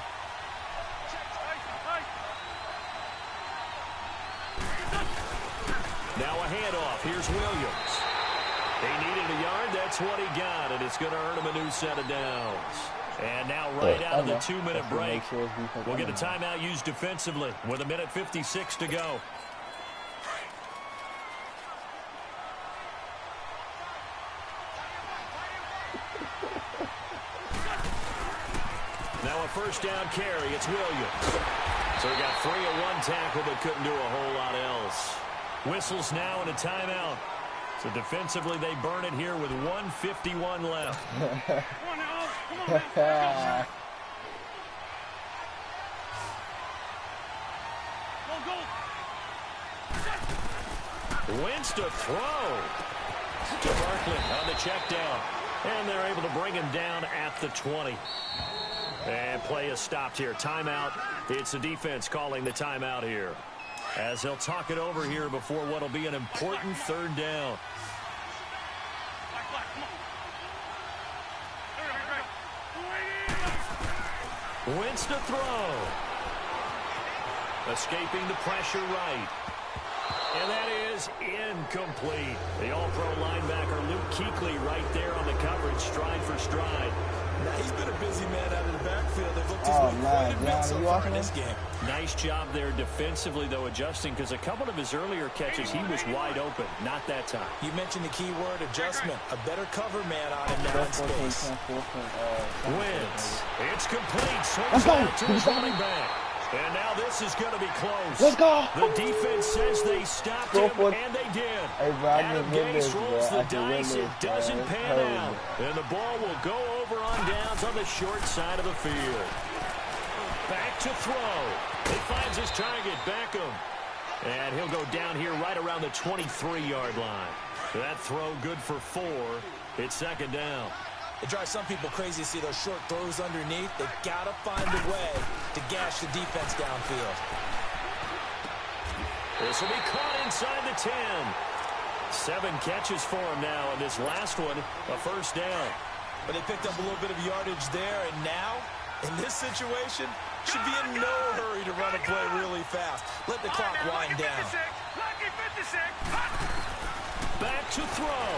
Speaker 2: Now a handoff. Here's Williams. He needed a yard. That's what he got, and it's going to earn him a new set of downs. And now right out of the 2-minute break, we'll get a timeout used defensively with 1:56 to go. Now a first down carry. It's Williams. So he got 3 on 1 tackle, but couldn't do a whole lot else. Whistles now and a timeout. So defensively, they burn it here with 1:51 left. Wentz to throw to Barkley on the check down. And they're able to bring him down at the 20. And play is stopped here. Timeout. It's the defense calling the timeout here, as they'll talk it over here before what will be an important 3rd down. Wentz to throw. Escaping the pressure right. And that is incomplete. The all-pro linebacker Luke Kuechly right there on the coverage, stride for stride.
Speaker 3: Now, he's been a busy man out of the backfield. They've looked his
Speaker 1: Oh,
Speaker 3: way quite
Speaker 1: man,
Speaker 3: a bit
Speaker 1: John,
Speaker 3: so
Speaker 1: you
Speaker 3: far
Speaker 1: watching
Speaker 3: in this
Speaker 1: this?
Speaker 3: game.
Speaker 2: Nice job there defensively, though, adjusting, because a couple of his earlier catches, he was wide open. Not that time.
Speaker 3: You mentioned the key word, adjustment. A better cover man on him now in space.
Speaker 2: Wins. It's complete.
Speaker 1: Let's go.
Speaker 2: To his running back. And now this is going to be close.
Speaker 1: Let's go.
Speaker 2: The defense says they stopped
Speaker 1: Go
Speaker 2: him,
Speaker 1: for it.
Speaker 2: and they did.
Speaker 1: Hey, bro, I
Speaker 2: Adam
Speaker 1: can win
Speaker 2: Gase
Speaker 1: this, bro.
Speaker 2: rolls the
Speaker 1: I can win
Speaker 2: dice.
Speaker 1: this,
Speaker 2: It doesn't
Speaker 1: bro.
Speaker 2: pan
Speaker 1: Hell
Speaker 2: out. And the ball will go over on downs on the short side of the field. Back to throw. He finds his target, Beckham. And he'll go down here right around the 23-yard line. That throw good for 4. It's second down.
Speaker 3: It drives some people crazy to see those short throws underneath. They've got to find a way to gash the defense downfield.
Speaker 2: This will be caught inside the 10. 7 catches for him now, and this last one, a first down.
Speaker 3: But they picked up a little bit of yardage there, and now, in this situation, should be in no hurry to run a play really fast. Let the clock wind down.
Speaker 2: Back to throw.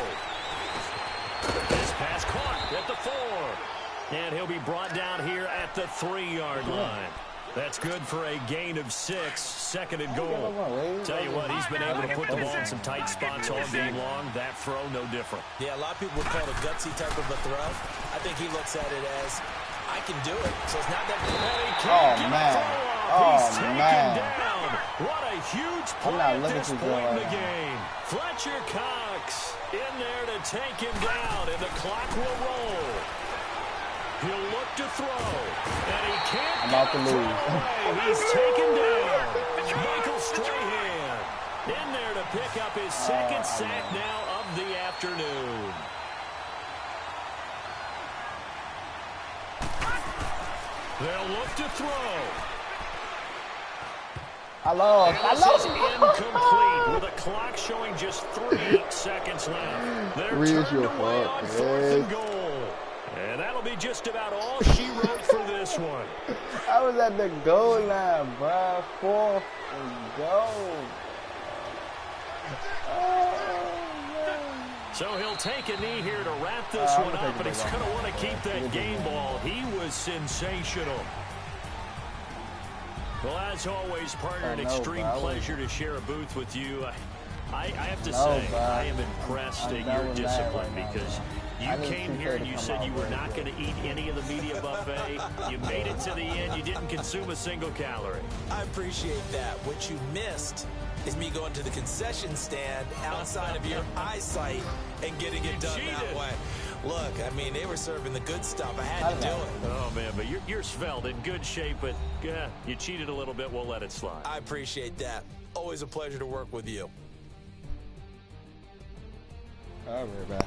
Speaker 2: This pass caught at the 4. And he'll be brought down here at the 3-yard line. That's good for a gain of 6, second and goal. Tell you what, he's been able to put the ball in some tight spots all game long. That throw, no different.
Speaker 3: Yeah, a lot of people would call it a gutsy type of a throw. I think he looks at it as, I can do it. So it's not that big.
Speaker 1: Oh, man.
Speaker 2: He's taken down. What a huge play
Speaker 1: not
Speaker 2: at
Speaker 1: looking
Speaker 2: this
Speaker 1: too
Speaker 2: point in
Speaker 1: good
Speaker 2: the
Speaker 1: right
Speaker 2: game. Fletcher Cox in there to take him down, and the clock will roll. He'll look to throw, and he can't
Speaker 1: I'm about to
Speaker 2: get the
Speaker 1: lose.
Speaker 2: throw away. He's taken down. Michael Strahan in there to pick up his second sack now of the afternoon. They'll look to throw.
Speaker 1: I lost.
Speaker 2: And this is incomplete with a clock showing just 3 seconds left. They're turned away on 4th and goal. And that'll be just about all she wrote for this one.
Speaker 1: I was at the goal line, bro. 4th and goal.
Speaker 2: So he'll take a knee here to wrap this one up, and he's going to want to keep that game ball. He was sensational. Well, as always, partner, an extreme pleasure to share a booth with you. I have to say, I am impressed at your discipline because you came here and you said you were not going to eat any of the media buffet. You made it to the end. You didn't consume a single calorie.
Speaker 3: I appreciate that. What you missed is me going to the concession stand outside of your eyesight and getting it done that way. Look, I mean, they were serving the good stuff. I had to do it.
Speaker 2: Oh, man, but you're svelte, in good shape, but you cheated a little bit. We'll let it slide.
Speaker 3: I appreciate that. Always a pleasure to work with you.
Speaker 1: All right, bro.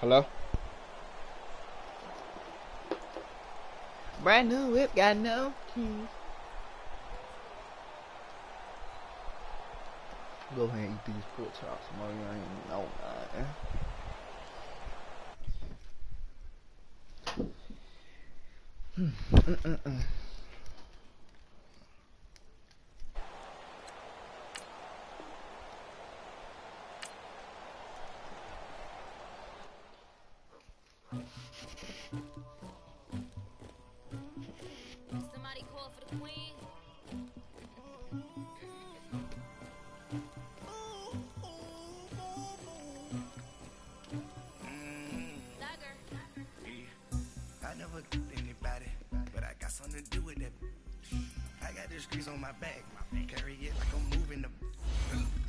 Speaker 6: Hello? Brand new whip, got no keys. Go ahead and eat these pork chops, man. You ain't know, man.
Speaker 8: Somebody call for the queen.
Speaker 4: I never anybody, but I got something to do with that. I got this grease on my back, carry it like I'm moving the.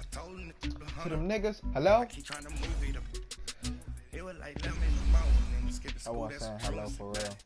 Speaker 4: I told him
Speaker 6: To them niggas, hello?
Speaker 4: I keep trying to move it up. It was like 11 in the morning and skip the
Speaker 6: I
Speaker 4: school.
Speaker 6: was saying hello for real.